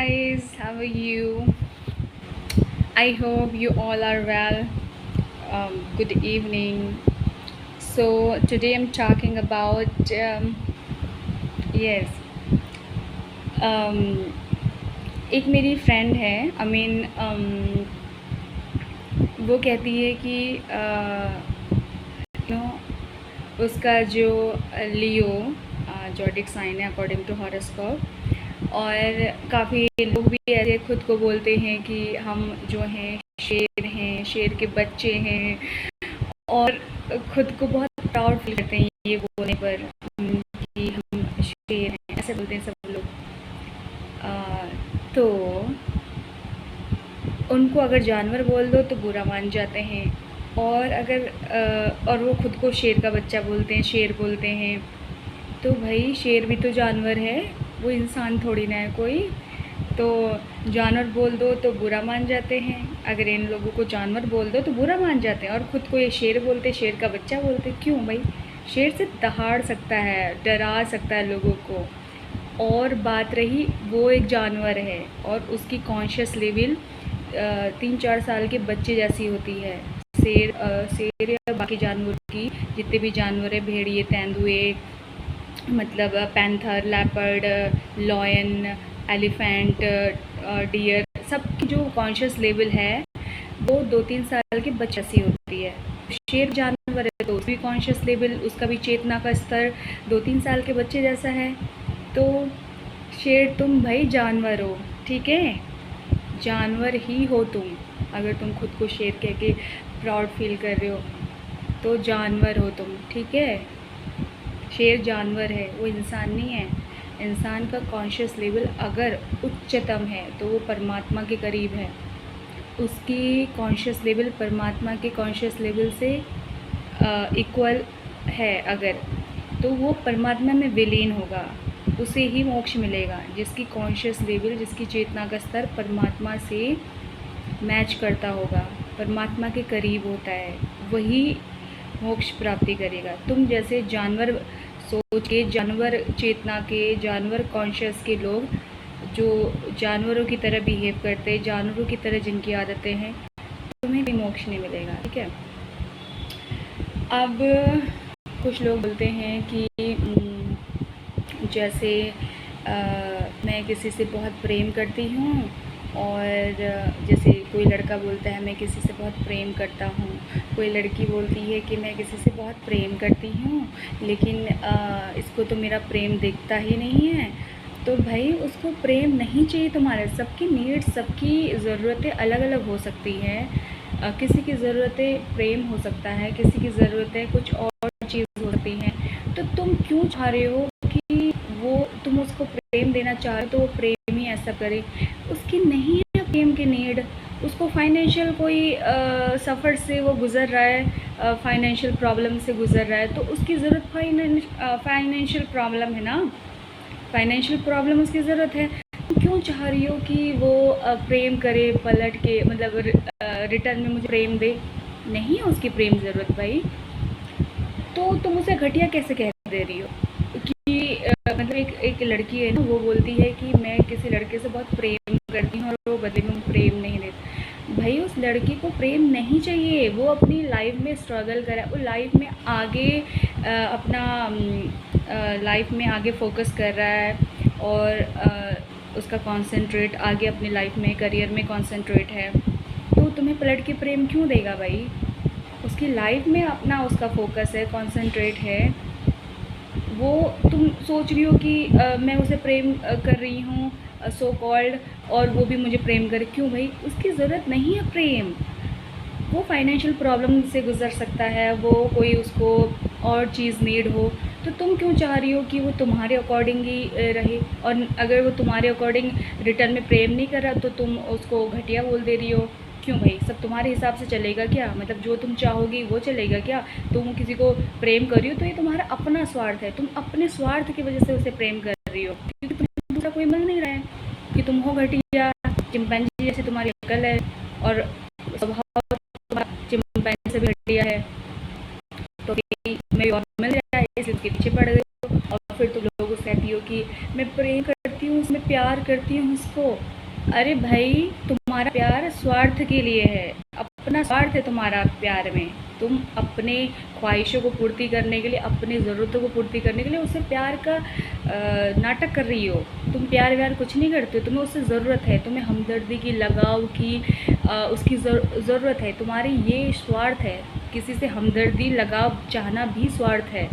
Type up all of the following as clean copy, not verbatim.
guys, how are you? I hope you all are well. Good evening. So today I'm talking about yes. Um, एक मेरी friend है वो कहती है कि नो उसका जो लियो जॉडिक साइन है अकॉर्डिंग टू हॉरोस्कोप। और काफ़ी लोग भी ऐसे खुद को बोलते हैं कि हम जो हैं शेर के बच्चे हैं, और खुद को बहुत प्राउड फील करते हैं ये बोलने पर कि हम शेर हैं, ऐसे बोलते हैं सब लोग। तो उनको अगर जानवर बोल दो तो बुरा मान जाते हैं, और और वो खुद को शेर का बच्चा बोलते हैं, शेर बोलते हैं। तो भाई शेर भी तो जानवर है, वो इंसान थोड़ी ना है कोई। तो जानवर बोल दो तो बुरा मान जाते हैं, अगर इन लोगों को जानवर बोल दो तो बुरा मान जाते हैं, और ख़ुद को ये शेर बोलते, शेर का बच्चा बोलते। क्यों भाई? शेर से दहाड़ सकता है, डरा सकता है लोगों को। और बात रही वो एक जानवर है और उसकी कॉन्शियस लेवल 3-4 साल के बच्चे जैसी होती है। शेर या बाकी जानवर की जितने भी जानवर है, भेड़िए, तेंदुए, मतलब panther, leopard, lion, elephant, deer, सबकी जो कॉन्शियस लेवल है वो 2-3 साल के बच्चे सी होती है। शेर जानवर है तो उसकी कॉन्शियस लेवल, उसका भी चेतना का स्तर 2-3 साल के बच्चे जैसा है। तो शेर तुम भाई जानवर हो, ठीक है, जानवर ही हो तुम। अगर तुम खुद को शेर कह के प्राउड फील कर रहे हो तो जानवर हो तुम, ठीक है। शेर जानवर है, वो इंसान नहीं है। इंसान का कॉन्शियस लेवल अगर उच्चतम है तो वो परमात्मा के करीब है, उसकी कॉन्शियस लेवल परमात्मा के कॉन्शियस लेवल से इक्वल है अगर, तो वो परमात्मा में विलीन होगा, उसे ही मोक्ष मिलेगा। जिसकी कॉन्शियस लेवल, जिसकी चेतना का स्तर परमात्मा से मैच करता होगा, परमात्मा के करीब होता है, वही मोक्ष प्राप्ति करेगा। तुम जैसे जानवर सोच के, जानवर चेतना के, जानवर कॉन्शियस के लोग जो जानवरों की तरह बिहेव करते, जानवरों की तरह जिनकी आदतें हैं, तुम्हें भी मोक्ष नहीं मिलेगा, ठीक है। अब कुछ लोग बोलते हैं कि जैसे मैं किसी से बहुत प्रेम करती हूँ, और जैसे कोई लड़का बोलता है मैं किसी से बहुत प्रेम करता हूँ, कोई लड़की बोलती है कि मैं किसी से बहुत प्रेम करती हूँ, लेकिन इसको तो मेरा प्रेम दिखता ही नहीं है। तो भाई उसको प्रेम नहीं चाहिए तुम्हारे। सबकी नीड्स, सबकी ज़रूरतें अलग अलग हो सकती हैं। किसी की ज़रूरतें प्रेम हो सकता है, किसी की ज़रूरतें कुछ और चीज़ हो सकती हैं। तो तुम क्यों चाह रहे हो कि वो, तुम उसको प्रेम देना चाह रहे हो तो वो प्रेम ही ऐसा करे? उसकी नहीं है प्रेम की नीड, उसको फाइनेंशियल कोई सफ़र से वो गुज़र रहा है, फाइनेंशियल प्रॉब्लम से गुज़र रहा है, तो उसकी ज़रूरत फाइनेंशियल प्रॉब्लम है ना, फाइनेंशियल प्रॉब्लम उसकी ज़रूरत है। क्यों चाह रही हो कि वो प्रेम करे पलट के, मतलब रिटर्न में मुझे प्रेम दे? नहीं है उसकी प्रेम ज़रूरत भाई। तो तुम उसे घटिया कैसे कह दे रही हो कि मतलब एक लड़की है ना, वो बोलती है कि मैं किसी लड़के से बहुत प्रेम करती हूँ और वो बदले में प्रेम नहीं देती। भाई उस लड़की को प्रेम नहीं चाहिए, वो अपनी लाइफ में स्ट्रगल करे, वो लाइफ में आगे अपना लाइफ में आगे फोकस कर रहा है, और उसका कॉन्सेंट्रेट आगे अपनी लाइफ में, करियर में कॉन्सेंट्रेट है। तो तुम्हें पलट के प्रेम क्यों देगा भाई? उसकी लाइफ में अपना उसका फोकस है, कॉन्सेंट्रेट है। वो तुम सोच रही हो कि मैं उसे प्रेम कर रही हूँ सो कॉल्ड, और वो भी मुझे प्रेम करे। क्यों भाई? उसकी ज़रूरत नहीं है प्रेम। वो फाइनेंशियल प्रॉब्लम से गुज़र सकता है, वो कोई उसको और चीज़ नीड हो। तो तुम क्यों चाह रही हो कि वो तुम्हारे अकॉर्डिंग ही रहे? और अगर वो तुम्हारे अकॉर्डिंग रिटर्न में प्रेम नहीं कर रहा तो तुम उसको घटिया बोल दे रही हो। क्यों भाई? सब तुम्हारे हिसाब से चलेगा क्या? मतलब जो तुम चाहोगी वो चलेगा क्या? तुम किसी को प्रेम कर रही हो तो ये तुम्हारा अपना स्वार्थ है, तुम अपने स्वार्थ की वजह से उसे प्रेम कर रही हो, क्योंकि तुम्हें दूसरा कोई मिल नहीं रहा है कि तुम हो घटिया, चिंपैंजी जैसे तुम्हारी अकल है और स्वभाव चिंपैंजी से भी घटिया है, तो मैं और मिल रहा है इसलिए उसके पीछे पड़ गई हो। और फिर तुम लोगों से कहती हो कि मैं प्रेम करती हूँ, उसमें प्यार करती हूँ उसको, अरे भाई, तुम्हारा प्यार स्वार्थ के लिए है, अपना स्वार्थ है तुम्हारा प्यार में। तुम अपने ख्वाहिशों को पूर्ति करने के लिए, अपनी ज़रूरतों को पूर्ति करने के लिए उससे प्यार का नाटक कर रही हो। तुम प्यार व्यार कुछ नहीं करते हो, तुम्हें उससे ज़रूरत है, तुम्हें हमदर्दी की, लगाव की, उसकी ज़रूरत है। तुम्हारी ये स्वार्थ है, किसी से हमदर्दी लगाव चाहना भी स्वार्थ है।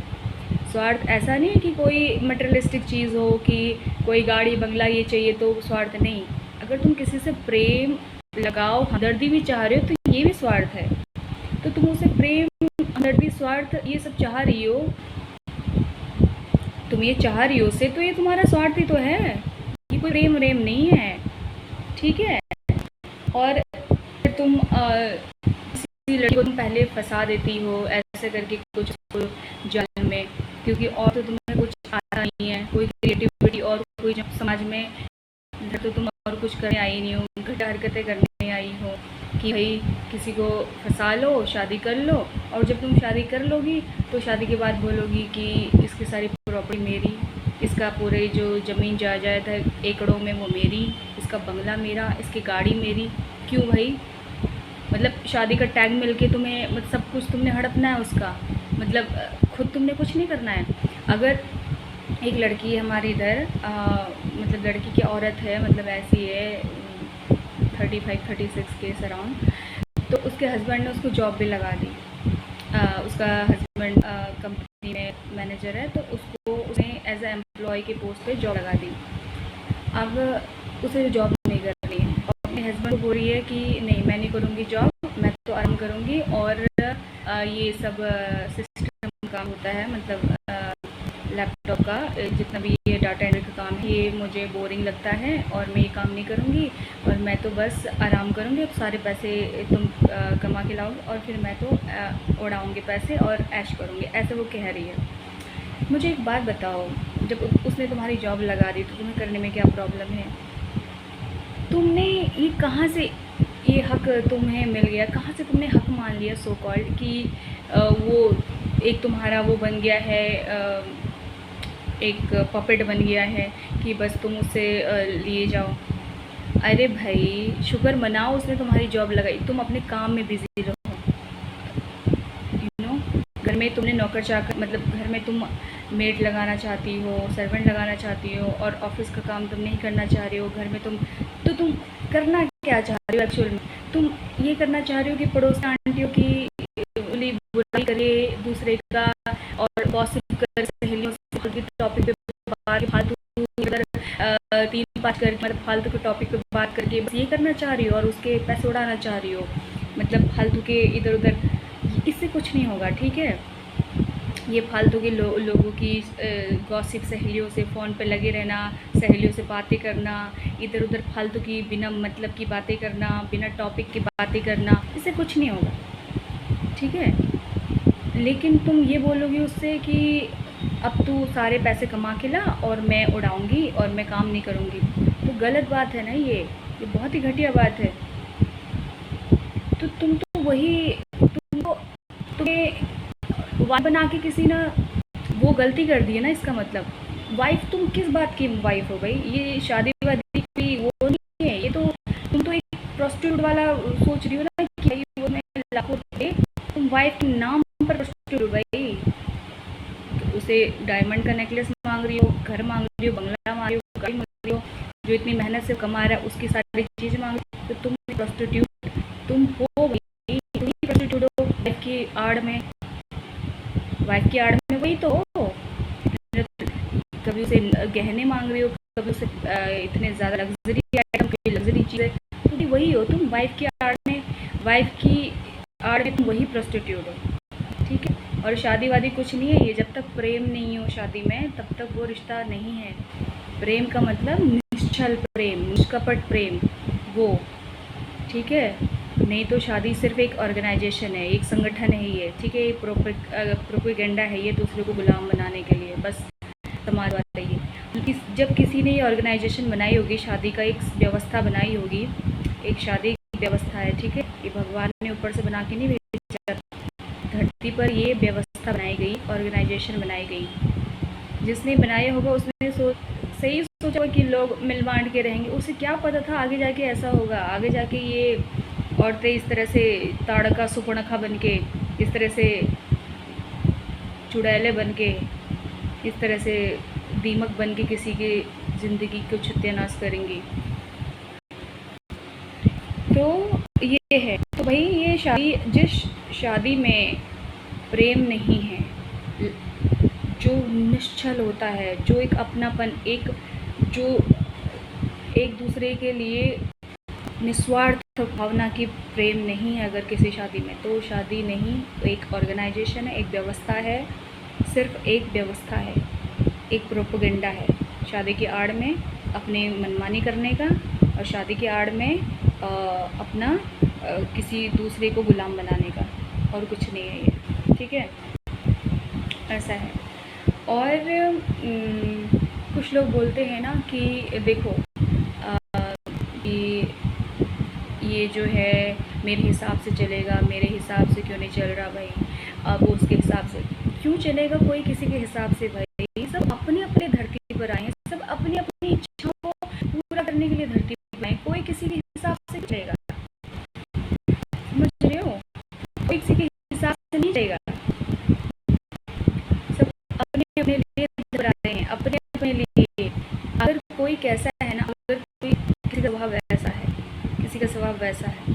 स्वार्थ ऐसा नहीं है कि कोई मटेरियलिस्टिक चीज़ हो कि कोई गाड़ी बंगला ये चाहिए तो स्वार्थ नहीं। अगर तुम किसी से प्रेम, लगाव, हमदर्दी भी चाह रहे हो तो ये भी स्वार्थ है। तो तुम उसे प्रेम, हमदर्दी, स्वार्थ ये सब चाह रही हो, तुम ये चाह रही हो उसे, तो ये तुम्हारा स्वार्थ ही तो है, ये कोई प्रेम व्रेम नहीं है। ठीक है। और तुम किसी लड़की को तुम पहले फंसा देती हो ऐसे करके कुछ जाल में, क्योंकि और तो तुम्हें कुछ आता नहीं है, कोई क्रिएटिविटी और कोई समाज में तो तुम और कुछ करने आई नहीं हो, घटिया हरकतें करने आई हो कि भाई किसी को फंसा लो, शादी कर लो, और जब तुम शादी कर लोगी तो शादी के बाद बोलोगी कि इसकी सारी प्रॉपर्टी मेरी, इसका पूरे जो ज़मीन जायदाद है एकड़ों में वो मेरी, इसका बंगला मेरा, इसकी गाड़ी मेरी। क्यों भाई? मतलब शादी का टैग मिल के तुम्हें, मतलब सब कुछ तुमने हड़पना है उसका, मतलब खुद तुमने कुछ नहीं करना है। अगर एक लड़की है हमारे इधर, मतलब लड़की की औरत है, मतलब ऐसी है 35-36 के अराउंड, तो उसके हस्बैंड ने उसको जॉब भी लगा दी। उसका हस्बैंड कंपनी में मैनेजर है, तो उसको उसने एज ए एम्प्लॉय के पोस्ट पे जॉब लगा दी। अब उसे जॉब नहीं करनी है और अपने हस्बैंड को बोल रही है कि नहीं मैं नहीं करूँगी जॉब, मैं तो आराम करूँगी, और ये सब सिस्टम काम होता है, मतलब लैपटॉप का जितना भी ये डाटा एंट्री का काम है, ये मुझे बोरिंग लगता है और मैं ये काम नहीं करूँगी, और मैं तो बस आराम करूँगी, अब सारे पैसे तुम कमा के लाओगे और फिर मैं तो उड़ाऊँगी पैसे और ऐश करूँगी, ऐसे वो कह रही है। मुझे एक बात बताओ, जब उसने तुम्हारी जॉब लगा दी तो तुम्हें करने में क्या प्रॉब्लम है? तुमने ये कहाँ से ये हक तुम्हें मिल गया, कहाँ से तुमने हक मान लिया सो कॉल्ड कि वो एक तुम्हारा वो बन गया है, एक पपेट बन गया है कि बस तुम उससे लिए जाओ। अरे भाई, शुक्र मनाओ उसने तुम्हारी जॉब लगाई, तुम अपने काम में बिजी रहो। घर में तुमने नौकर चाकर, मतलब घर में तुम मेड लगाना चाहती हो, सर्वेंट लगाना चाहती हो, और ऑफिस का काम तुम नहीं करना चाह रही हो। घर में तुम करना क्या चाह रही हो एक्चुअल में? तुम ये करना चाह रही हो कि पड़ोस आंटियों की बुराई करे दूसरे का, और गॉसिप कर, सहेलियों से टॉपिक पे फालतू 3-5 करके, मतलब फालतू के टॉपिक पे बात करके बस ये करना चाह रही हो और उसके पैसे उड़ाना चाह रही हो, मतलब फालतू के इधर उधर। इससे कुछ नहीं होगा, ठीक है? ये फालतू के लोगों की गॉसिप, सहेलियों से फ़ोन पे लगे रहना, सहेलियों से बातें करना, इधर उधर फालतू की बिना मतलब की बातें करना, बिना टॉपिक की बातें करना, इससे कुछ नहीं होगा, ठीक है? लेकिन तुम ये बोलोगी उससे कि अब तू सारे पैसे कमा के ला और मैं उड़ाऊँगी और मैं काम नहीं करूँगी, तो गलत बात है ना ये बहुत ही घटिया बात है। तो तुम तो वही, तुमको तुम्हें वाइफ बना के किसी ने वो गलती कर दी है ना, इसका मतलब वाइफ तुम किस बात की वाइफ हो भाई? ये शादी वादी की वो नहीं है, ये तो तुम तो एक प्रोस्टिट्यूट वाला सोच रही हो ना कि भाई वो मैं लाखों दे, तुम वाइफ के नाम पर प्रोस्टिट्यूट भाई। तो उसे डायमंड का नेकलेस मांग रही हो, घर मांग रही हो, बंगला मांग रही हो, गाड़ी मांग रही हो, जो इतनी मेहनत से कमा रहा है उसकी सारी चीज़ें मांग रही हो, तो तुम प्रोस्टिट्यूट तुम हो भाई, तुम ही प्रोस्टिट्यूट हो वाइफ की आड़ में। वाइफ की आड़ में वही तो हो, कभी उसे गहने मांग रही हो, कभी उसे इतने ज़्यादा लग्जरी आइटम, कभी लग्जरी चीज़ें, तो वही हो तुम वाइफ की आड़ में, वाइफ की आड़ में तुम वही प्रोस्टिट्यूट हो, ठीक है? और शादी वादी कुछ नहीं है ये, जब तक प्रेम नहीं हो शादी में तब तक वो रिश्ता नहीं है। प्रेम का मतलब निश्चल प्रेम, निष्कपट प्रेम, वो, ठीक है? नहीं तो शादी सिर्फ एक ऑर्गेनाइजेशन है, एक संगठन है ये, ठीक है? प्रोपेगेंडा है ये दूसरे को गुलाम बनाने के लिए, बस समाजवाद है ये। जब किसी ने ये ऑर्गेनाइजेशन बनाई होगी, शादी का एक व्यवस्था बनाई होगी, एक शादी की व्यवस्था है, ठीक है? ये भगवान ने ऊपर से बना के नहीं भेजा, धरती पर ये व्यवस्था बनाई गई, ऑर्गेनाइजेशन बनाई गई। जिसने बनाया होगा उसने सही सोचा कि लोग मिल बांट के रहेंगे, उसे क्या पता था आगे जाके ऐसा होगा। आगे जाके ये औरतें इस तरह से ताड़का सुपर्णखा बन के, इस तरह से चुड़ैले बन के, इस तरह से दीमक बन के किसी की ज़िंदगी को सत्यानाश करेंगी। तो ये है। तो भाई ये शादी, जिस शादी में प्रेम नहीं है, जो निश्चल होता है, जो एक अपनापन, एक जो एक दूसरे के लिए निस्वार्थ भावना की प्रेम नहीं है अगर किसी शादी में, तो शादी नहीं, एक ऑर्गेनाइजेशन है, एक व्यवस्था है, सिर्फ एक व्यवस्था है, एक प्रोपेगेंडा है शादी की आड़ में अपने मनमानी करने का, और शादी की आड़ में अपना किसी दूसरे को गुलाम बनाने का, और कुछ नहीं है ये। ठीक है, ऐसा है। और कुछ लोग बोलते हैं ना कि देखो कि ये जो है मेरे हिसाब से चलेगा, मेरे हिसाब से क्यों नहीं चल रहा भाई, अब उसके हिसाब से क्यों चलेगा, कोई किसी के हिसाब से भाई, सब अपने अपने धरती पर आए हैं, सब अपनी अपनी इच्छाओं को पूरा करने के लिए धरती पर आए, कोई किसी के हिसाब से चलेगा। समझ रहे हो, कोई किसी के हिसाब से नहीं चलेगा, सब अपने अपने लिए पर आए हैं, अपने अपने लिए। अगर कोई कैसा है ना, अगर कोई किसी का स्वभाव वैसा है, किसी का स्वभाव वैसा है,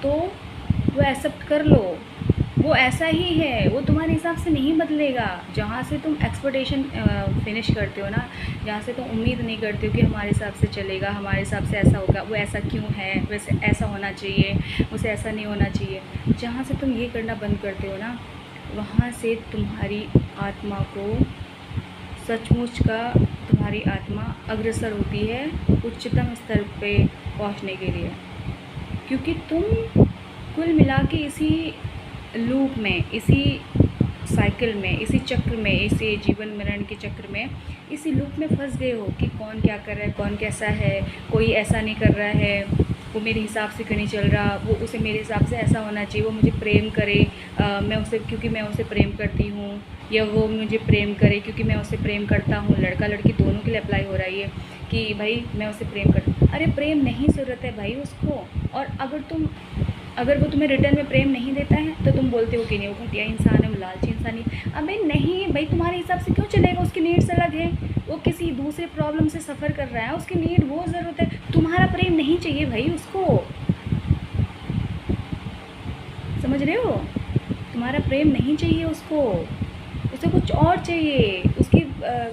तो वो एक्सेप्ट कर लो, वो ऐसा ही है, वो तुम्हारे हिसाब से नहीं बदलेगा। जहाँ से तुम एक्सपेक्टेशन फिनिश करते हो ना, जहाँ से तुम उम्मीद नहीं करते हो कि हमारे हिसाब से चलेगा, हमारे हिसाब से ऐसा होगा, वो ऐसा क्यों है, वैसे ऐसा होना चाहिए, उसे ऐसा नहीं होना चाहिए, जहाँ से तुम ये करना बंद करते हो ना, वहाँ से तुम्हारी आत्मा को सचमुच का, तुम्हारी आत्मा अग्रसर होती है उच्चतम स्तर पे पहुँचने के लिए। क्योंकि तुम कुल मिला के इसी लूप में, इसी साइकिल में, इसी चक्र में, इसी जीवन मरण के चक्र में, इसी लूप में फंस गए हो कि कौन क्या कर रहा है, कौन कैसा है, कोई ऐसा नहीं कर रहा है, वो मेरे हिसाब से क्यों नहीं चल रहा, वो उसे मेरे हिसाब से ऐसा होना चाहिए, वो मुझे प्रेम करे मैं उसे, क्योंकि मैं उसे प्रेम करती हूँ, या वो मुझे प्रेम करे क्योंकि मैं उसे प्रेम करता हूँ। लड़का लड़की दोनों के लिए अप्लाई हो रहा है ये कि भाई मैं उसे प्रेम करता। अरे प्रेम नहीं ज़रूरत है भाई उसको, और अगर वो तुम्हें रिटर्न में प्रेम नहीं देता है तो तुम बोलते हो कि नहीं वो घटिया इंसान है, वो लालची इंसान है। अबे नहीं भाई, तुम्हारे हिसाब से क्यों चलेगा, उसकी नीड्स अलग है, वो किसी दूसरे प्रॉब्लम से सफ़र कर रहा है, उसकी नीड वो ज़रूरत है, तुम्हारा प्रेम नहीं चाहिए भाई उसको। समझ रहे हो, तुम्हारा प्रेम नहीं चाहिए उसको, उसे कुछ और चाहिए, उसकी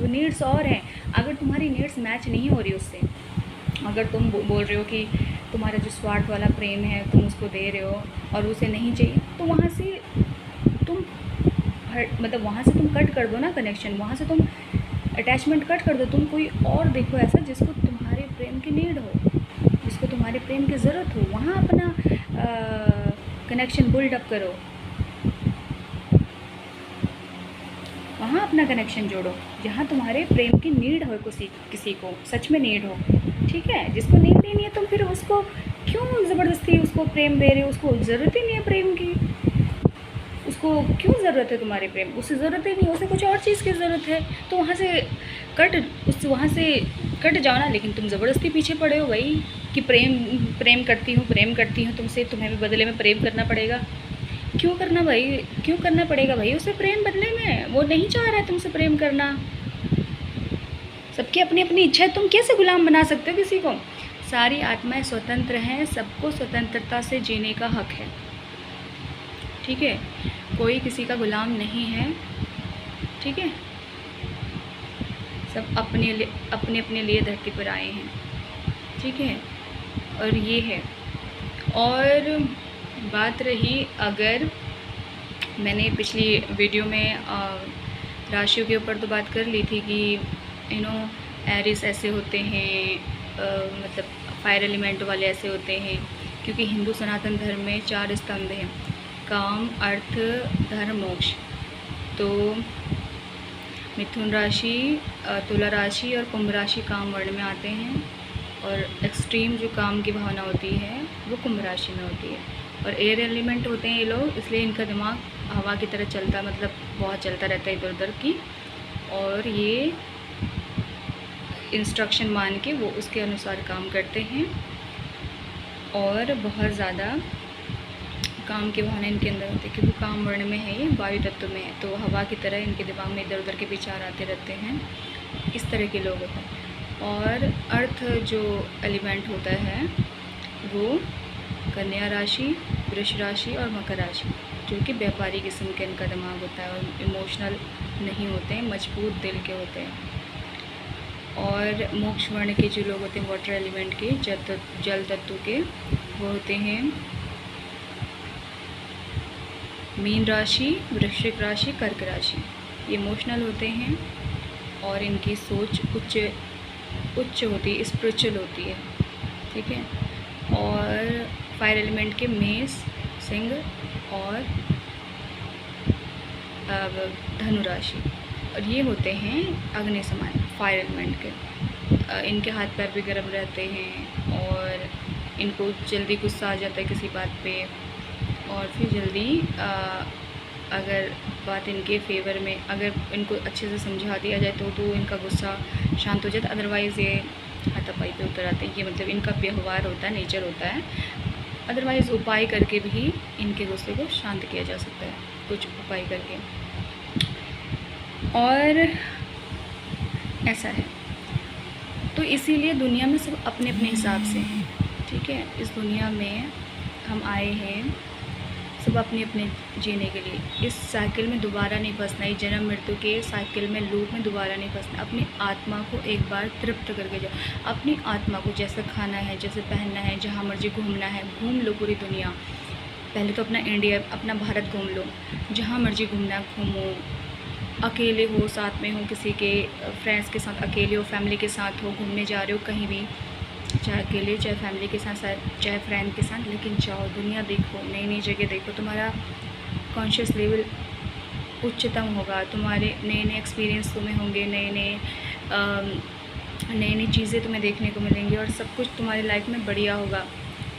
नीड्स और हैं। अगर तुम्हारी नीड्स मैच नहीं हो रही उससे, अगर तुम बोल रहे हो कि तुम्हारा जो स्वार्थ वाला प्रेम है तुम उसको दे रहे हो और उसे नहीं चाहिए, तो वहाँ से तुम मतलब वहाँ से तुम कट कर दो ना कनेक्शन, वहाँ से तुम अटैचमेंट कट कर दो, तुम कोई और देखो ऐसा जिसको तुम्हारे प्रेम की नीड हो, जिसको तुम्हारे प्रेम की ज़रूरत हो, वहाँ अपना कनेक्शन बिल्डअप करो, वहाँ अपना कनेक्शन जोड़ो, जहाँ तुम्हारे प्रेम की नीड हो, किसी को सच में नीड हो। ठीक है, जिसको नीड ही नहीं है तुम फिर उसको क्यों ज़बरदस्ती उसको प्रेम दे रहे हो, उसको ज़रूरत ही नहीं है प्रेम की, उसको क्यों ज़रूरत है तुम्हारे प्रेम, उसे ज़रूरत ही नहीं, उसे कुछ और चीज़ की ज़रूरत है, तो वहाँ से कट जाओ ना। लेकिन तुम ज़बरदस्ती पीछे पड़े हो भाई कि प्रेम करती हूँ तुमसे, तुम्हें भी बदले में प्रेम करना पड़ेगा। क्यों करना भाई, क्यों करना पड़ेगा भाई उसे प्रेम बदले में, वो नहीं चाह रहा है तुमसे प्रेम करना। सबकी अपनी अपनी इच्छा है, तुम कैसे गुलाम बना सकते हो किसी को। सारी आत्माएं स्वतंत्र हैं, सबको स्वतंत्रता से जीने का हक है। ठीक है, कोई किसी का गुलाम नहीं है। ठीक है, सब अपने लिए धरती पर आए हैं। ठीक है, और ये है। और बात रही, अगर मैंने पिछली वीडियो में राशियों के ऊपर तो बात कर ली थी कि एरिस ऐसे होते हैं, मतलब फायर एलिमेंट वाले ऐसे होते हैं, क्योंकि हिंदू सनातन धर्म में 4 स्तंभ हैं, काम, अर्थ, धर्म, मोक्ष। तो मिथुन राशि, तुला राशि और कुंभ राशि काम वर्ण में आते हैं, और एक्सट्रीम जो काम की भावना होती है वो कुंभ राशि में होती है। और एयर एलिमेंट होते हैं ये लोग, इसलिए इनका दिमाग हवा की तरह चलता, मतलब बहुत चलता रहता है इधर उधर की, और ये इंस्ट्रक्शन मान के वो उसके अनुसार काम करते हैं और बहुत ज़्यादा काम की भावना इनके अंदर होती है, क्योंकि काम वर्ण में है, ये वायु तत्व में है, तो हवा की तरह इनके दिमाग में इधर उधर के विचार आते रहते हैं। इस तरह के लोग होते हैं। और अर्थ जो एलिमेंट होता है वो कन्या राशि, वृष राशि और मकर राशि, जो कि व्यापारी किस्म के इनका दिमाग होता है और इमोशनल नहीं होते हैं, मजबूत दिल के होते हैं। और मोक्ष वर्ण के जो लोग होते हैं वाटर एलिमेंट के, जल तत्व के, वो होते हैं मीन राशि, वृश्चिक राशि, कर्क राशि। ये इमोशनल होते हैं और इनकी सोच उच्च होती है, स्पिरिचुअल होती है, ठीक है। और फायर एलिमेंट के मेष, सिंह और धनु राशि, और ये होते हैं अग्नि समान फायर एलिमेंट के। इनके हाथ पैर भी गर्म रहते हैं और इनको जल्दी गुस्सा आ जाता है किसी बात पे, और फिर जल्दी अगर बात इनके फेवर में, अगर इनको अच्छे से समझा दिया जाए तो इनका गुस्सा शांत हो जाता। अदरवाइज़ ये हाथापाई पे उतर आते हैं। ये मतलब इनका व्यवहार होता है, नेचर होता है। अदरवाइज़ उपाय करके भी इनके गुस्से को शांत किया जा सकता है, कुछ उपाय करके। और ऐसा है, तो इसीलिए दुनिया में सब अपने अपने हिसाब से हैं, ठीक है। इस दुनिया में हम आए हैं सब अपने अपने जीने के लिए। इस साइकिल में दोबारा नहीं फंसना, इस जन्म मृत्यु के साइकिल में, लूप में दोबारा नहीं फंसना। अपनी आत्मा को एक बार तृप्त करके जाओ। अपनी आत्मा को जैसे खाना है, जैसे पहनना है, जहाँ मर्जी घूमना है घूम लो पूरी दुनिया। पहले तो अपना इंडिया, अपना भारत घूम लो, जहाँ मर्जी घूमना घूमो। अकेले हो, साथ में हो, किसी के फ्रेंड्स के साथ, अकेले हो, फैमिली के साथ हो, घूमने जा रहे हो कहीं भी, चाहे अकेले चाहे फैमिली के साथ चाहे फ्रेंड के साथ, लेकिन जाओ, दुनिया देखो, नई नई जगह देखो। तुम्हारा कॉन्शियस लेवल उच्चतम होगा, तुम्हारे नए नए एक्सपीरियंस तुम्हें होंगे, नई नई चीज़ें तुम्हें देखने को मिलेंगी और सब कुछ तुम्हारी लाइफ में बढ़िया होगा,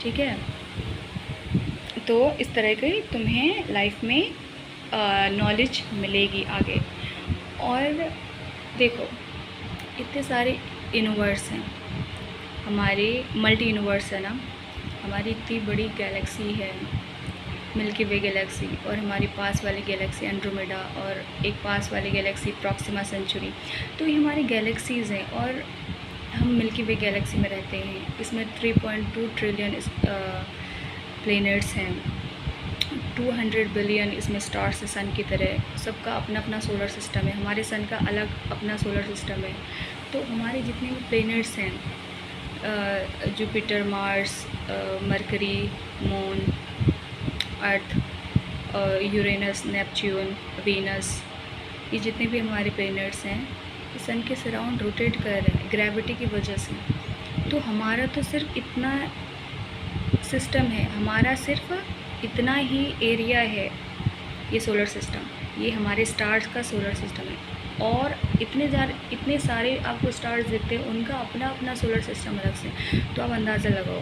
ठीक है। तो इस तरह की तुम्हें लाइफ में नॉलेज मिलेगी आगे। और देखो, इतने सारे यूनिवर्स हैं, हमारे मल्टी यूनिवर्स है ना, हमारी इतनी बड़ी गैलेक्सी है मिल्की वे गैलेक्सी, और हमारी पास वाली गैलेक्सी एंड्रोमेडा, और एक पास वाली गैलेक्सी प्रॉक्सिमा सेंचुरी। तो ये हमारी गैलेक्सीज़ हैं और हम मिल्की वे गैलेक्सी में रहते हैं। इसमें 3.2 ट्रिलियन प्लैनेट्स हैं, 200 बिलियन इसमें स्टार्स है सन की तरह। सबका अपना अपना सोलर सिस्टम है, हमारे सन का अलग अपना सोलर सिस्टम है। तो हमारे जितने भी प्लैनेट्स हैं, जुपिटर, मार्स, मरकरी, मून, अर्थ, यूरेनस, नेपच्यून, वीनस, ये जितने भी हमारे प्लैनेट्स हैं ये सन के सराउंड रोटेट कर रहे हैं ग्रेविटी की वजह से। तो हमारा तो सिर्फ इतना सिस्टम है, हमारा सिर्फ इतना ही एरिया है ये सोलर सिस्टम, ये हमारे स्टार्स का सोलर सिस्टम है। और इतने सारे आपको स्टार्स दिखते हैं, उनका अपना अपना सोलर सिस्टम अलग से। तो आप अंदाज़ा लगाओ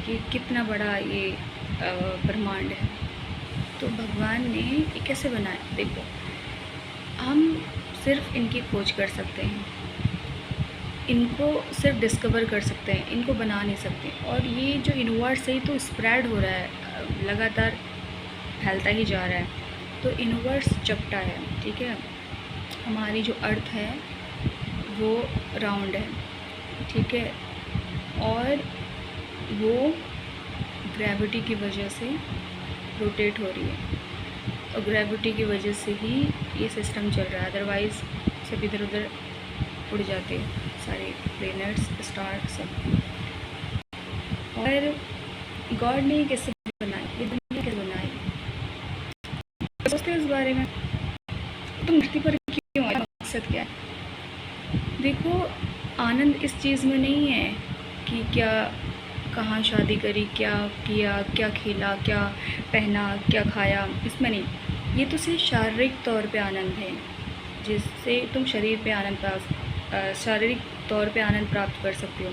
कि कितना बड़ा ये ब्रह्मांड है। तो भगवान ने ये कैसे बनाया? देखो, हम सिर्फ इनकी खोज कर सकते हैं, इनको सिर्फ डिस्कवर कर सकते हैं, इनको बना नहीं सकते। और ये जो यूनिवर्स है तो स्प्रेड हो रहा है, लगातार फैलता ही जा रहा है। तो यूनिवर्स चपटा है, ठीक है। हमारी जो अर्थ है वो राउंड है, ठीक है, और वो ग्रेविटी की वजह से रोटेट हो रही है, और ग्रेविटी की वजह से ही ये सिस्टम चल रहा है। अदरवाइज़ सब इधर उधर उड़ जाते हैं, सारे प्लैनेट्स, स्टार सब। और गॉड ने कैसे बनाई, ये दुनिया कैसे बनाई, सोचते हैं इस बारे में? तुम धरती पर क्यों आए, मकसद क्या है? देखो, आनंद इस चीज़ में नहीं है कि क्या, कहाँ शादी करी, क्या किया, क्या खेला, क्या पहना, क्या खाया, इसमें नहीं। ये तो सिर्फ शारीरिक तौर पे आनंद है, जिससे तुम शारीरिक तौर पे आनंद प्राप्त कर सकते हो।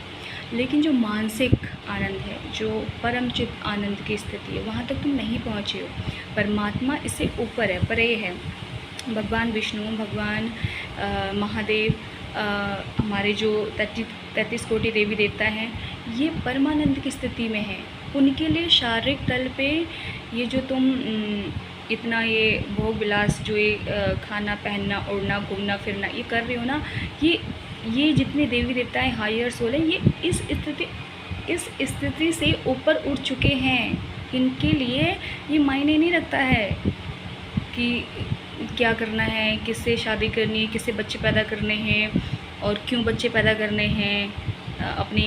लेकिन जो मानसिक आनंद है, जो परमचित आनंद की स्थिति है, वहाँ तक तुम नहीं पहुँचे हो। परमात्मा इससे ऊपर है, परे है। भगवान विष्णु, भगवान महादेव हमारे जो 33 कोटि देवी देवता हैं, ये परमानंद की स्थिति में हैं। उनके लिए शारीरिक तल पे ये जो तुम इतना ये भोग विलास, जो ये खाना पहनना उड़ना घूमना फिरना ये कर रहे हो ना, ये जितने देवी देवताएं हायर सोल हैं, ये इस स्थिति से ऊपर उठ चुके हैं। इनके लिए ये मायने नहीं रखता है कि क्या करना है, किससे शादी करनी है, किससे बच्चे पैदा करने हैं और क्यों बच्चे पैदा करने हैं, अपनी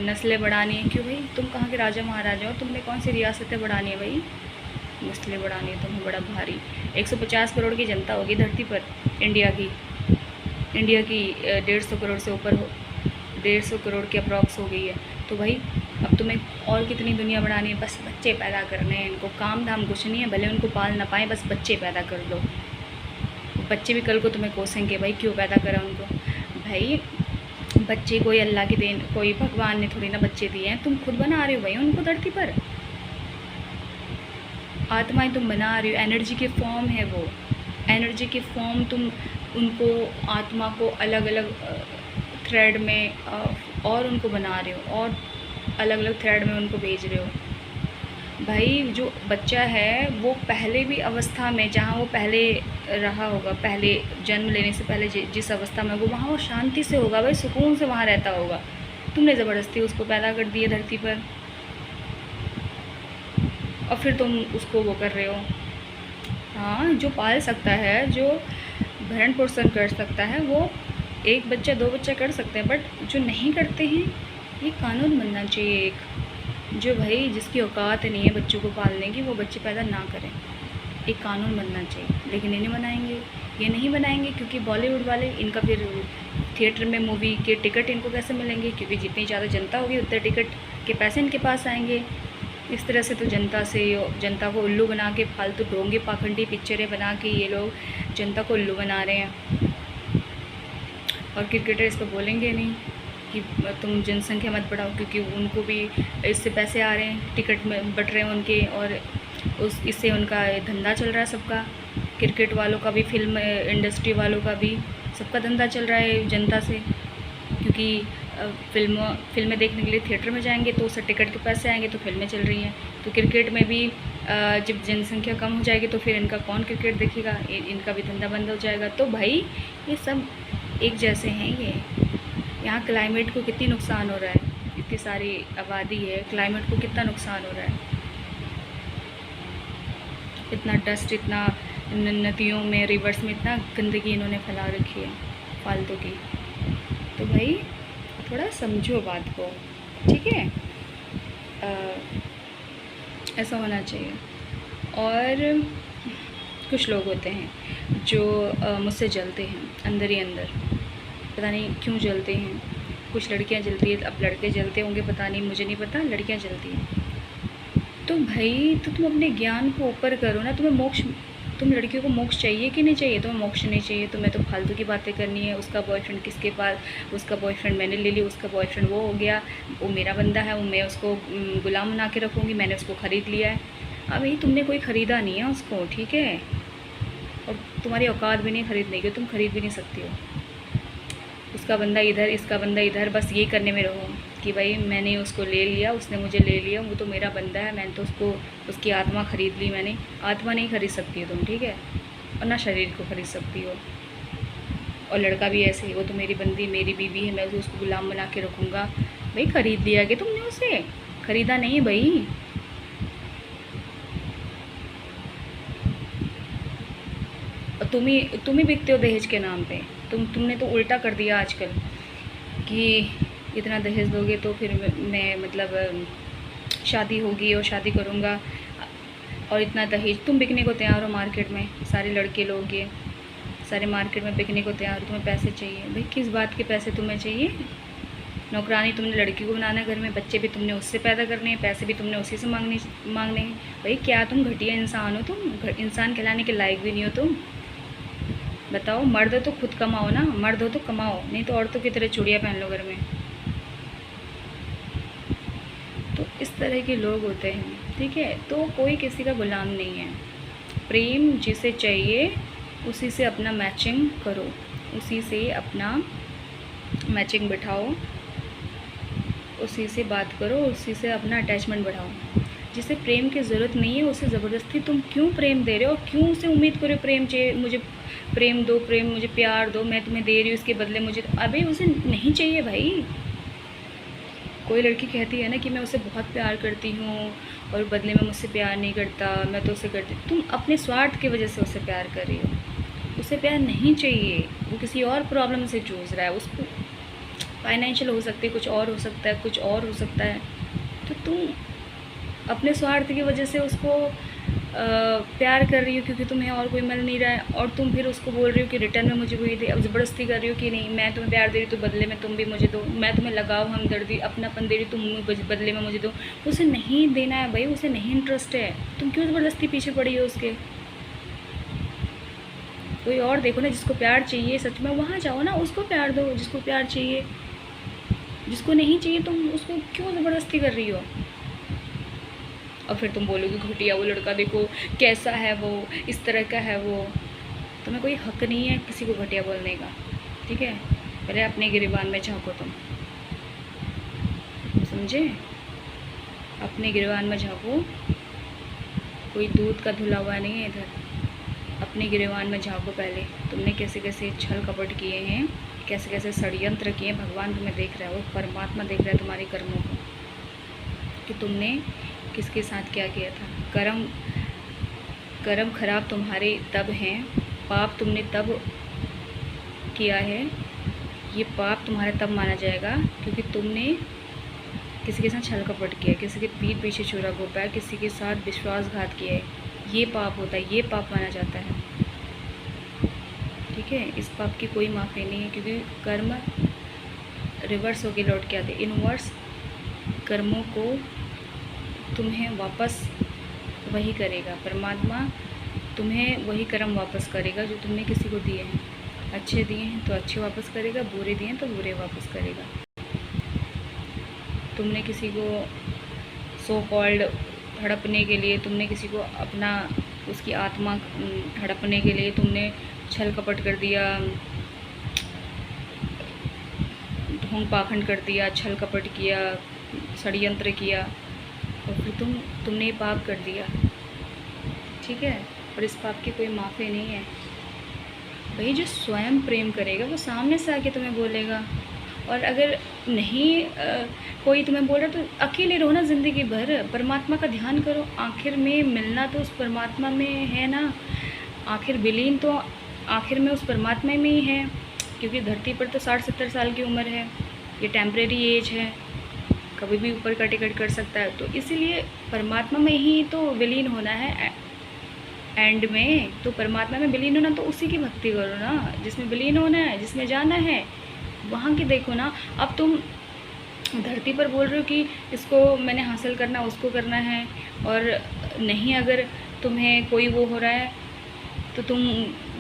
नस्लें बढ़ानी है। क्यों भाई, तुम कहाँ के राजा महाराजा हो, तुमने कौन सी रियासतें बढ़ानी है भाई, नस्लें बढ़ानी है तुम्हें, बड़ा भारी। 150 करोड़ की जनता होगी धरती पर इंडिया की 150 करोड़ से ऊपर हो, 150 करोड़ की अप्रॉक्स हो गई है। तो भाई अब तुम्हें और कितनी दुनिया बढ़ानी है, बस बच्चे पैदा करने हैं इनको, काम धाम कुछ नहीं है, भले उनको पाल ना पाएँ, बस बच्चे पैदा कर दो। बच्चे भी कल को तुम्हें कोसेंगे, भाई क्यों पैदा करा उनको। भाई बच्चे कोई अल्लाह की देन, कोई भगवान ने थोड़ी ना बच्चे दिए हैं, तुम खुद बना रहे हो भाई उनको धरती पर। आत्माएं तुम बना रहे हो, एनर्जी के फॉर्म है वो, एनर्जी के फॉर्म तुम उनको, आत्मा को अलग अलग थ्रेड में और उनको बना रहे हो और अलग अलग थ्रेड में उनको भेज रहे हो। भाई जो बच्चा है वो पहले भी अवस्था में, जहाँ वो पहले रहा होगा, पहले जन्म लेने से पहले जिस अवस्था में वो, वहाँ वो शांति से होगा भाई, सुकून से वहाँ रहता होगा। तुमने ज़बरदस्ती उसको पैदा कर दिया धरती पर और फिर तुम उसको वो कर रहे हो। हाँ, जो पाल सकता है, जो भरण पोषण कर सकता है, वो 1 बच्चा 2 बच्चा कर सकते हैं, बट जो नहीं करते हैं, ये कानून बनना चाहिए एक, जो भाई जिसकी औकात नहीं है बच्चों को पालने की, वो बच्चे पैदा ना करें, एक कानून बनना चाहिए। लेकिन इन्हें बनाएंगे, ये नहीं बनाएंगे, क्योंकि बॉलीवुड वाले, इनका फिर थिएटर में मूवी के टिकट इनको कैसे मिलेंगे, क्योंकि जितनी ज़्यादा जनता होगी उतने टिकट के पैसे इनके पास आएंगे। इस तरह से तो जनता को उल्लू बना के, फालतू ढोंगे पाखंडी पिक्चरें बना के ये लोग जनता को उल्लू बना रहे हैं। और क्रिकेटर इस पर बोलेंगे नहीं कि तुम जनसंख्या मत बढ़ाओ, क्योंकि उनको भी इससे पैसे आ रहे हैं, टिकट में बट रहे हैं उनके, और इससे उनका धंधा चल रहा है सबका, क्रिकेट वालों का भी, फिल्म इंडस्ट्री वालों का भी, सबका धंधा चल रहा है जनता से। क्योंकि फिल्में देखने के लिए थिएटर में जाएंगे तो उससे टिकट के पैसे आएंगे, तो फिल्में चल रही हैं। तो क्रिकेट में भी जब जनसंख्या कम हो जाएगी तो फिर इनका कौन क्रिकेट देखेगा, इनका भी धंधा बंद हो जाएगा। तो भाई ये सब एक जैसे हैं। ये यहाँ क्लाइमेट को कितनी नुकसान हो रहा है, इतनी सारी आबादी है, क्लाइमेट को कितना नुकसान हो रहा है, इतना डस्ट, इतना नदियों में, रिवर्स में इतना गंदगी इन्होंने फैला रखी है फालतू की। तो भाई थोड़ा समझो बात को, ठीक है, ऐसा होना चाहिए। और कुछ लोग होते हैं जो मुझसे जलते हैं अंदर ही अंदर, पता नहीं क्यों जलते हैं। कुछ लड़कियां जलती हैं, अब लड़के जलते होंगे पता नहीं, मुझे नहीं पता, लड़कियां जलती हैं। तो भाई तो तुम अपने ज्ञान को ऊपर करो ना, तुम्हें मोक्ष, तुम लड़कियों को मोक्ष चाहिए कि नहीं चाहिए, तुम्हें मोक्ष नहीं चाहिए, तुम्हें तो फालतू की बातें करनी है। उसका बॉयफ्रेंड किसके पास, उसका बॉयफ्रेंड मैंने ले लिया, उसका बॉयफ्रेंड वो हो गया, वो मेरा बंदा है, वो मैं उसको गुलाम बना के रखूँगी, मैंने उसको ख़रीद लिया है। अभी तुमने कोई ख़रीदा नहीं है उसको, ठीक है, और तुम्हारी औकात भी नहीं ख़रीदने की, तुम ख़रीद भी नहीं सकती हो। उसका बंदा इधर, इसका बंदा इधर, बस ये करने में रहो कि भाई मैंने उसको ले लिया, उसने मुझे ले लिया, वो तो मेरा बंदा है, मैंने तो उसको, उसकी आत्मा ख़रीद ली मैंने। आत्मा नहीं खरीद सकती हो तुम, ठीक है, और ना शरीर को ख़रीद सकती हो। और लड़का भी ऐसे ही, वो तो मेरी बंदी, मेरी बीवी है, मैं उसको गुलाम बना के रखूँगा। भाई ख़रीद लिया कि तुमने उसे, ख़रीदा नहीं भाई। और तुम ही बिकते हो दहेज के नाम पे। तुमने तो उल्टा कर दिया आजकल कि इतना दहेज दोगे तो फिर मैं मतलब शादी होगी और शादी करूँगा, और इतना दहेज, तुम बिकने को तैयार हो मार्केट में, सारे लड़के लोग ये सारे मार्केट में बिकने को तैयार हो, तुम्हें पैसे चाहिए। भाई किस बात के पैसे तुम्हें चाहिए? नौकरानी तुमने लड़की को बनाना, घर में बच्चे भी तुमने उससे पैदा करने हैं, पैसे भी तुमने उसी से मांगने हैं। भाई क्या तुम घटिया इंसान हो, तुम इंसान कहलाने के लायक भी नहीं हो तुम। बताओ, मर्द हो तो खुद कमाओ ना, मर्द हो तो कमाओ, नहीं तो औरतों की तरह चूड़ियाँ पहन लो घर में। तो इस तरह के लोग होते हैं, ठीक है। तो कोई किसी का गुलाम नहीं है। प्रेम जिसे चाहिए उसी से अपना मैचिंग करो, उसी से अपना मैचिंग बिठाओ, उसी से बात करो, उसी से अपना अटैचमेंट बढ़ाओ। जिसे प्रेम की ज़रूरत नहीं है उसे ज़बरदस्ती तुम क्यों प्रेम दे रहे हो, और क्यों उसे उम्मीद करो प्रेम चाहिए, मुझे प्रेम दो, प्रेम मुझे प्यार दो, मैं तुम्हें दे रही हूँ इसके बदले मुझे। अबे उसे नहीं चाहिए भाई। कोई लड़की कहती है ना कि मैं उसे बहुत प्यार करती हूँ और बदले में मुझसे प्यार नहीं करता, मैं तो उसे करती। तुम अपने स्वार्थ की वजह से उसे प्यार कर रही हो। उसे प्यार नहीं चाहिए, वो किसी और प्रॉब्लम से जूझ रहा है। उसको फाइनेंशियल हो सकती है, कुछ और हो सकता है, कुछ और हो सकता है। तो तुम अपने स्वार्थ की वजह से उसको प्यार कर रही हो क्योंकि तुम्हें और कोई मिल नहीं रहा है, और तुम फिर उसको बोल रही हो कि रिटर्न में मुझे वही दे। अब ज़बरदस्ती कर रही हो कि नहीं मैं तुम्हें प्यार दे रही, तो बदले में तुम भी मुझे दो। मैं तुम्हें लगाव हमदर्दी अपनापन दे रही, तुम बदले में मुझे दो। उसे नहीं देना है भाई, उसे नहीं इंटरेस्ट है, तुम क्यों ज़बरदस्ती पीछे पड़ी हो उसके। कोई और देखो ना जिसको प्यार चाहिए सच में, वहाँ जाओ ना, उसको प्यार दो जिसको प्यार चाहिए। जिसको नहीं चाहिए तुम उसको क्यों ज़बरदस्ती कर रही हो। और फिर तुम बोलोगे घटिया वो लड़का देखो कैसा है, वो इस तरह का है वो। तुम्हें कोई हक नहीं है किसी को घटिया बोलने का, ठीक है। पहले अपने गिरेबान में झाँको तुम, समझे। अपने गिरेबान में झाँको, कोई दूध का धुला हुआ नहीं है इधर। अपने गिरेबान में झाँको पहले, तुमने कैसे कैसे छल कपट किए हैं, कैसे कैसे षड्यंत्र किए हैं। भगवान तुम्हें देख रहा है, वो परमात्मा देख रहा है तुम्हारे कर्मों को, कि तुमने किसके साथ क्या किया था। कर्म खराब तुम्हारे तब हैं, पाप तुमने तब किया है, ये पाप तुम्हारा तब माना जाएगा क्योंकि तुमने किसी के साथ छल कपट किया, किसी के पीठ पीछे छुरा घोंपा है, किसी के साथ विश्वासघात किया है। ये पाप होता है, ये पाप माना जाता है, ठीक है। इस पाप की कोई माफ़ी नहीं है क्योंकि कर्म रिवर्स होके लौट के आते। इनवर्स कर्मों को तुम्हें वापस वही करेगा, परमात्मा तुम्हें वही कर्म वापस करेगा जो तुमने किसी को दिए हैं। अच्छे दिए हैं तो अच्छे वापस करेगा, बुरे दिए हैं तो बुरे वापस करेगा। तुमने किसी को सो कॉल्ड हड़पने के लिए, तुमने किसी को अपना उसकी आत्मा हड़पने के लिए तुमने छल कपट कर दिया, ढोंग पाखंड कर दिया, छल कपट किया, षड्यंत्र किया, और फिर तुमने ये पाप कर दिया, ठीक है। और इस पाप की कोई माफ़ी नहीं है भाई। जो स्वयं प्रेम करेगा वो सामने से आके तुम्हें बोलेगा, और अगर नहीं कोई तुम्हें बोल रहा तो अकेले रहो ना ज़िंदगी भर, परमात्मा का ध्यान करो। आखिर में मिलना तो उस परमात्मा में है ना, आखिर विलीन तो आखिर में उस परमात्मा में ही है, क्योंकि धरती पर तो 60-70 साल की उम्र है, ये टेम्परेरी एज है, कभी भी ऊपर का टिकट कर सकता है। तो इसीलिए परमात्मा में ही तो विलीन होना है एंड में, तो परमात्मा में विलीन होना तो उसी की भक्ति करो ना, जिसमें विलीन होना है, जिसमें जाना है वहाँ की देखो ना। अब तुम धरती पर बोल रहे हो कि इसको मैंने हासिल करना, उसको करना है, और नहीं अगर तुम्हें कोई वो हो रहा है तो तुम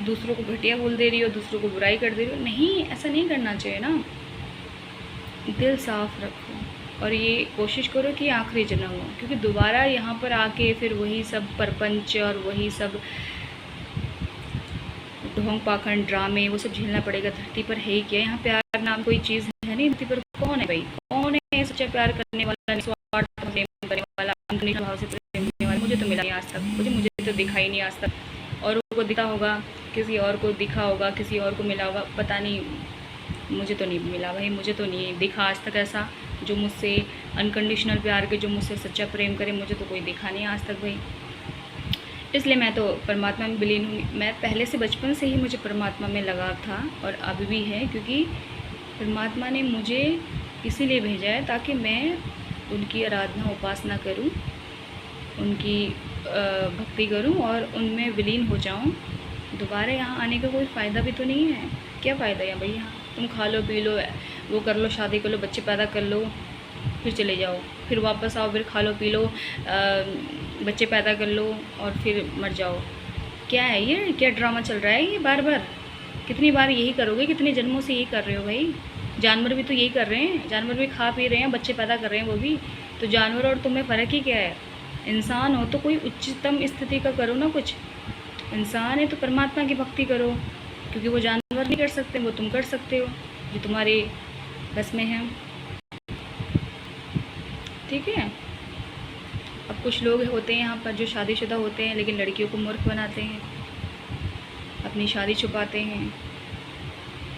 दूसरों को घटिया बोल दे रही हो, दूसरों को बुराई कर दे रही हो। नहीं, ऐसा नहीं करना चाहिए ना। दिल साफ़ रखो और ये कोशिश करो कि आखिरी जन्म हो, क्योंकि दोबारा यहाँ पर आके फिर वही सब परपंच और वही सब ढोंग पाखंड ड्रामे वो सब झेलना पड़ेगा। धरती पर है ही क्या, यहाँ प्यार नाम कोई चीज़ है नहीं। धरती पर कौन है भाई, कौन है सच्चा प्यार करने वाला, निस्वार्थ प्रेम करने वाला, अनकंडीशनल भाव से प्रेम करने वाला। मुझे तो मिला नहीं आज तक, मुझे तो दिखा ही नहीं आज तक। औरों को दिखा होगा, किसी और को दिखा होगा, किसी और को मिला होगा, पता नहीं, मुझे तो नहीं मिला भाई, मुझे तो नहीं दिखा आज तक ऐसा जो मुझसे अनकंडीशनल प्यार के, जो मुझसे सच्चा प्रेम करे, मुझे तो कोई दिखा नहीं आज तक भाई। इसलिए मैं तो परमात्मा में विलीन हूँ। मैं पहले से बचपन से ही मुझे परमात्मा में लगाव था और अब भी है, क्योंकि परमात्मा ने मुझे इसीलिए भेजा है ताकि मैं उनकी आराधना उपासना करूँ, उनकी भक्ति करूँ और उनमें विलीन हो जाऊँ। दोबारा यहाँ आने का कोई फ़ायदा भी तो नहीं है। क्या फ़ायदा है भाई, यहाँ तुम खा लो पी लो, वो कर लो, शादी कर लो, बच्चे पैदा कर लो, फिर चले जाओ, फिर वापस आओ, फिर खा लो पी लो, बच्चे पैदा कर लो और फिर मर जाओ। क्या है ये, क्या ड्रामा चल रहा है ये बार बार? कितनी बार यही करोगे, कितने जन्मों से यही कर रहे हो भाई? जानवर भी तो यही कर रहे हैं, जानवर भी खा पी रहे हैं, बच्चे पैदा कर रहे हैं वो भी। तो जानवर और तुम्हें फ़र्क ही क्या है? इंसान हो तो कोई उच्चतम स्थिति का करो ना कुछ। इंसान है तो परमात्मा की भक्ति करो, क्योंकि वो जानवर नहीं कर सकते, वो तुम कर सकते हो। जो तुम्हारे बस में है, ठीक है। अब कुछ लोग होते हैं यहाँ पर जो शादीशुदा होते हैं लेकिन लड़कियों को मूर्ख बनाते हैं, अपनी शादी छुपाते हैं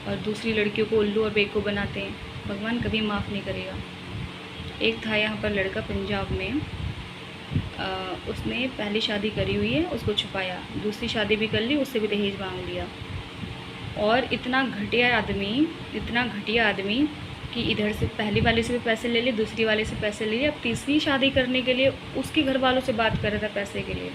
और दूसरी लड़कियों को उल्लू और बेवकूफ़ बनाते हैं। भगवान कभी माफ़ नहीं करेगा। एक था यहाँ पर लड़का पंजाब में, उसने पहली शादी करी हुई है, उसको छुपाया, दूसरी शादी भी कर ली, उससे भी दहेज मांग लिया। और इतना घटिया आदमी कि इधर से पहली वाले से भी पैसे ले लिए, दूसरी वाले से पैसे ले लिए, अब तीसरी शादी करने के लिए उसके घर वालों से बात कर रहा था पैसे के लिए।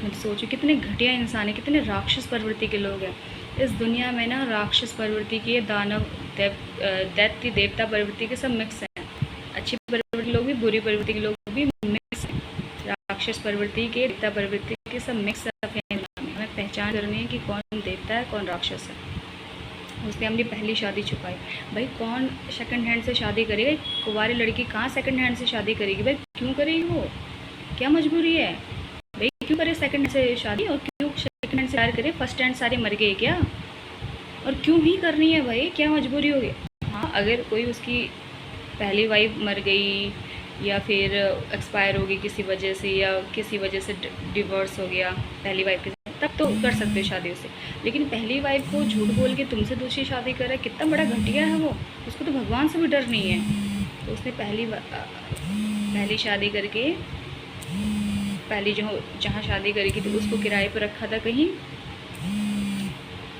मैं सोचो कितने घटिया इंसान है, कितने राक्षस प्रवृत्ति के लोग हैं इस दुनिया में ना। राक्षस प्रवृत्ति के, दानव, दैत्य, देवता प्रवृत्ति के सब मिक्स हैं। अच्छी प्रवृत्ति के लोग भी, बुरी प्रवृत्ति के लोग भी मिक्स हैं। राक्षस प्रवृत्ति के, देवता प्रवृत्ति के सब मिक्स हैं। हमें पहचान करनी है कि कौन देवता है, कौन राक्षस है। उसने अपनी पहली शादी छुपाई। भाई कौन सेकंड हैंड से शादी करेगा? कुंवारी लड़की कहाँ सेकंड हैंड से शादी करेगी? भाई क्यों करेगी वो? क्या मजबूरी है भाई? क्यों करे सेकंड हैंड से शादी? और क्यों सेकंड हैंड से प्यार करे? फर्स्ट हैंड सारे मर गए क्या? और क्यों ही करनी है भाई? क्या मजबूरी हो गई? हाँ, अगर कोई उसकी पहली वाइफ मर गई या फिर एक्सपायर हो गई किसी वजह से, या किसी वजह से डिवोर्स हो गया पहली वाइफ के साथ, तब तो कर सकते हो शादी उससे। लेकिन पहली वाइफ को झूठ बोल के तुमसे दूसरी शादी कर रहा है, कितना बड़ा घटिया है वो। उसको तो भगवान से भी डर नहीं है। तो उसने पहली शादी करके, पहली जहाँ शादी करी थी तो उसको किराए पर रखा था कहीं।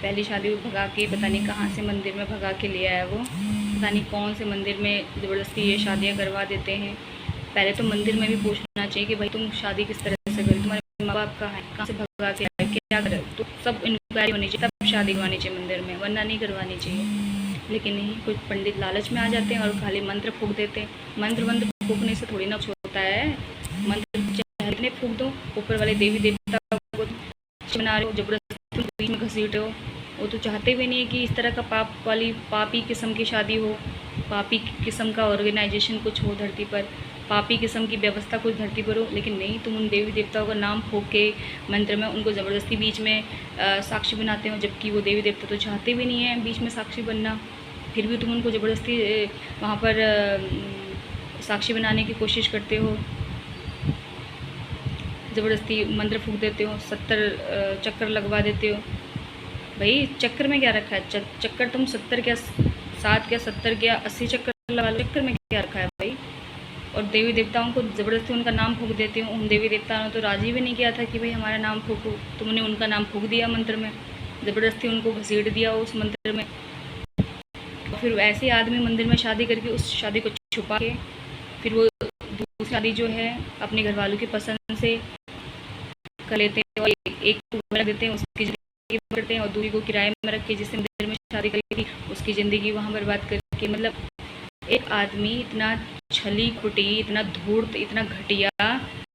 पहली शादी को भगा के पता नहीं कहाँ से मंदिर में भगा के ले आया वो, पता नहीं कौन से मंदिर में ज़बरदस्ती ये शादियाँ करवा देते हैं। पहले तो मंदिर में भी पूछना चाहिए कि भाई तुम शादी किस तरह से करी, तुम्हारे माँ बाप कहाँ है, कहाँ से भगा के आए, क्या करे। तो सब इंक्वायरी होनी चाहिए, तब शादी करवानी चाहिए मंदिर में, वरना नहीं करवानी चाहिए। लेकिन नहीं, कुछ पंडित लालच में आ जाते हैं और खाली मंत्र फूँक देते हैं। मंत्र फूँकने से थोड़ी ना कुछ होता है। मंत्र चाहे फूँक दो, ऊपर वाले देवी देवता को बना रहे हो, जबरदस्ती बीच में घसीट हो। वो तो चाहते भी नहीं है कि इस तरह का पापी किस्म की शादी हो, पापी किस्म का ऑर्गेनाइजेशन कुछ हो धरती पर, पापी किस्म की व्यवस्था कुछ धरती पर हो। लेकिन नहीं, तुम उन देवी देवताओं का नाम फूँक के मंत्र में उनको ज़बरदस्ती बीच में साक्षी बनाते हो, जबकि वो देवी देवता तो चाहते भी नहीं है बीच में साक्षी बनना। फिर भी तुम उनको ज़बरदस्ती वहाँ पर साक्षी बनाने की कोशिश करते हो, ज़बरदस्ती मंत्र फूँक देते हो, 70 चक्कर लगवा देते हो। भाई चक्कर में क्या रखा है? चक्कर तुम 70 क्या 7 क्या 70 क्या 80 चक्कर लगा लो, चक्कर में क्या रखा है भाई? और देवी देवताओं को ज़बरदस्ती उनका नाम फूँक देते हो। उन देवी देवताओं ने तो राजी भी नहीं किया था कि भाई हमारा नाम फूँको, तुमने उनका नाम फूँक दिया मंत्र में, ज़बरदस्ती उनको घसीट दिया उस मंत्र में। और फिर ऐसे आदमी मंदिर में शादी करके उस शादी को छुपा के फिर वो दूसरी शादी जो है अपने घर वालों की पसंद से कर लेते हैं, और एक को रख देते हैं, उसकी ज़िंदगी करते हैं, और दूसरी को किराए में रख के जिससे मंदिर में शादी करी थी उसकी ज़िंदगी वहाँ बर्बाद करके। मतलब एक आदमी इतना छली कुटी, इतना धूर्त, इतना घटिया,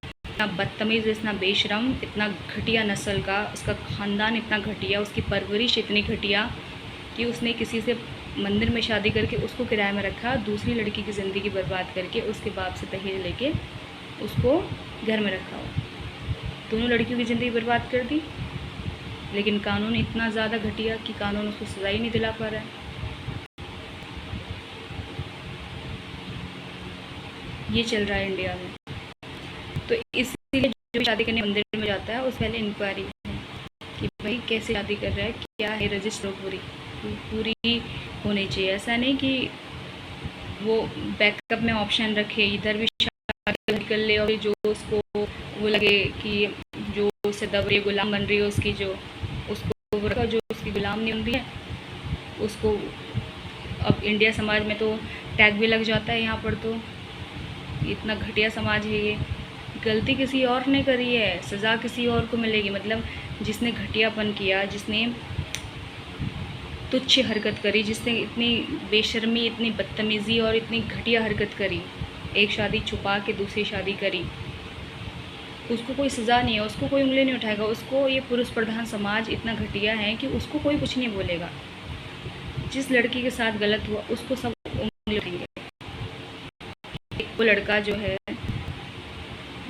इतना बदतमीज़, इतना बेशरम, इतना घटिया नस्ल का, उसका ख़ानदान इतना घटिया, उसकी परवरिश इतनी घटिया कि उसने किसी से मंदिर में शादी करके उसको किराए में रखा, दूसरी लड़की की ज़िंदगी बर्बाद करके उसके बाप से दहेज लेके उसको घर में रखा हो, दोनों लड़कियों की ज़िंदगी बर्बाद कर दी। लेकिन कानून इतना ज़्यादा घटिया कि कानून उसको सज़ा ही नहीं दिला पा रहा है। ये चल रहा है इंडिया में। तो इसीलिए जो शादी करने मंदिर में जाता है उस पहले इंक्वायरी है कि भाई कैसे शादी कर रहा है, क्या है रजिस्टर, पूरी होनी चाहिए। ऐसा नहीं कि वो बैकअप में ऑप्शन रखे, इधर भी शादी कर ले और जो उसको वो लगे कि जो उससे दब रही गुलाम बन रही है उसकी, जो उसको जो उसकी गुलाम नहीं बनती है उसको। अब इंडिया समाज में तो टैग भी लग जाता है यहाँ पर। तो इतना घटिया समाज है ये। गलती किसी और ने करी है, सज़ा किसी और को मिलेगी। मतलब जिसने घटियापन किया, जिसने तुच्छ हरकत करी, जिसने इतनी बेशर्मी, इतनी बदतमीज़ी और इतनी घटिया हरकत करी, एक शादी छुपा के दूसरी शादी करी, उसको कोई सज़ा नहीं है, उसको कोई उंगली नहीं उठाएगा। उसको ये पुरुष प्रधान समाज इतना घटिया है कि उसको कोई कुछ नहीं बोलेगा। जिस लड़की के साथ गलत हुआ उसको सब उंगली उठाएंगे। वो लड़का जो है,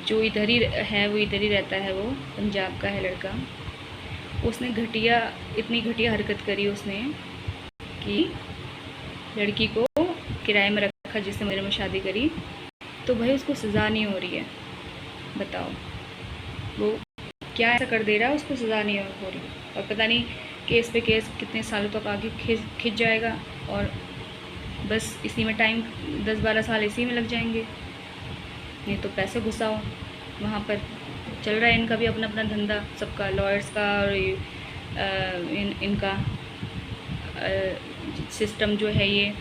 जो इधर ही है, वो इधर ही रहता है, वो पंजाब का है लड़का। उसने इतनी घटिया हरकत करी उसने कि लड़की को किराए में रखा जिससे मंदिर में शादी करी, तो भाई उसको सज़ा नहीं हो रही है। बताओ वो क्या ऐसा कर दे रहा है, उसको सज़ा नहीं हो रही, और पता नहीं केस पे केस कितने सालों तक आगे खिंच जाएगा, और बस इसी में टाइम 10-12 साल इसी में लग जाएंगे। नहीं तो पैसे घुसाओ वहाँ पर। चल रहा है इनका भी अपना अपना धंधा, सबका, लॉयर्स का और इनका सिस्टम जो है ये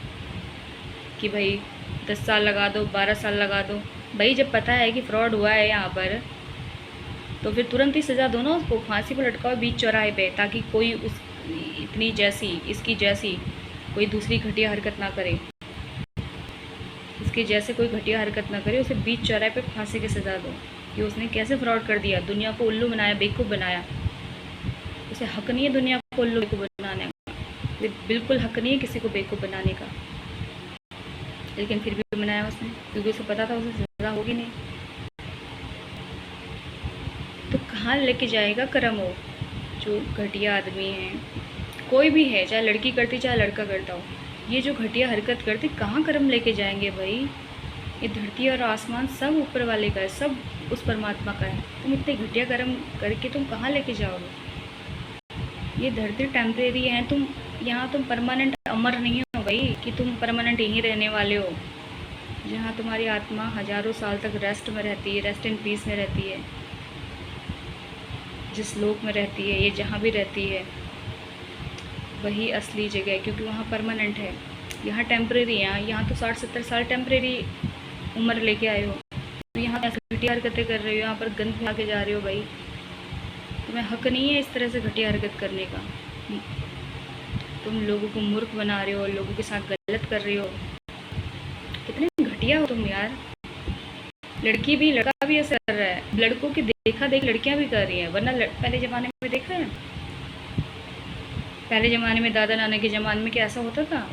कि भाई 10 साल लगा दो, 12 साल लगा दो। भाई जब पता है कि फ्रॉड हुआ है यहाँ पर, तो फिर तुरंत ही सज़ा दो ना उसको, फांसी पर लटकाओ बीच चौराहे पे, ताकि कोई उस इतनी जैसी इसकी जैसी कोई दूसरी घटिया हरकत ना करे, इसके जैसे कोई घटिया हरकत ना करे, उसे बीच चौराहे पे फांसी की सज़ा दो कि उसने कैसे फ्रॉड कर दिया, दुनिया को उल्लू बनाया, बेवकूफ़ बनाया। उसे हक नहीं है दुनिया को उल्लू बेवकूफ़ बनाने का, बिल्कुल हक नहीं है किसी को बेवकूफ़ बनाने का, लेकिन फिर भी बनाया उसने, क्योंकि उसे पता था उसे सज़ा होगी नहीं। तो कहाँ लेके जाएगा कर्म वो जो घटिया आदमी है, कोई भी है, चाहे लड़की करती चाहे लड़का करता हो, ये जो घटिया हरकत करते कहाँ कर्म लेके जाएंगे भाई। ये धरती और आसमान सब ऊपर वाले का है, सब उस परमात्मा का है। तुम इतने घटिया कर्म करके तुम कहाँ लेके जाओगे। ये धरती टेम्परेरी है, तुम यहाँ तुम परमानेंट अमर नहीं हो भाई कि तुम परमानेंट यहीं रहने वाले हो। जहाँ तुम्हारी आत्मा हज़ारों साल तक रेस्ट में रहती है, रेस्ट इन पीस में रहती है, जिस लोक में रहती है, ये जहाँ भी रहती है वही असली जगह है, क्योंकि वहाँ परमानेंट है। यहाँ टेम्परेरी है, यहाँ तो 60-70 साल टेम्परेरी उम्र लेके आए हो, तो यहाँ ऐसी घटिया हरकतें कर रहे हो, यहाँ पर गंद फैला के जा रहे हो भाई। तुम्हें हक नहीं है इस तरह से घटिया हरकत करने का। तुम लोगों को मूर्ख बना रहे हो, लोगों के साथ गलत कर रहे हो। कितने घटिया हो तुम यार। लड़की भी लड़का भी ऐसा कर रहा है, लड़कों की देखा देख लड़कियां भी कर रही हैं, वरना पहले ज़माने में देखा है, पहले ज़माने में दादा नाना के ज़माने में क्या ऐसा होता था।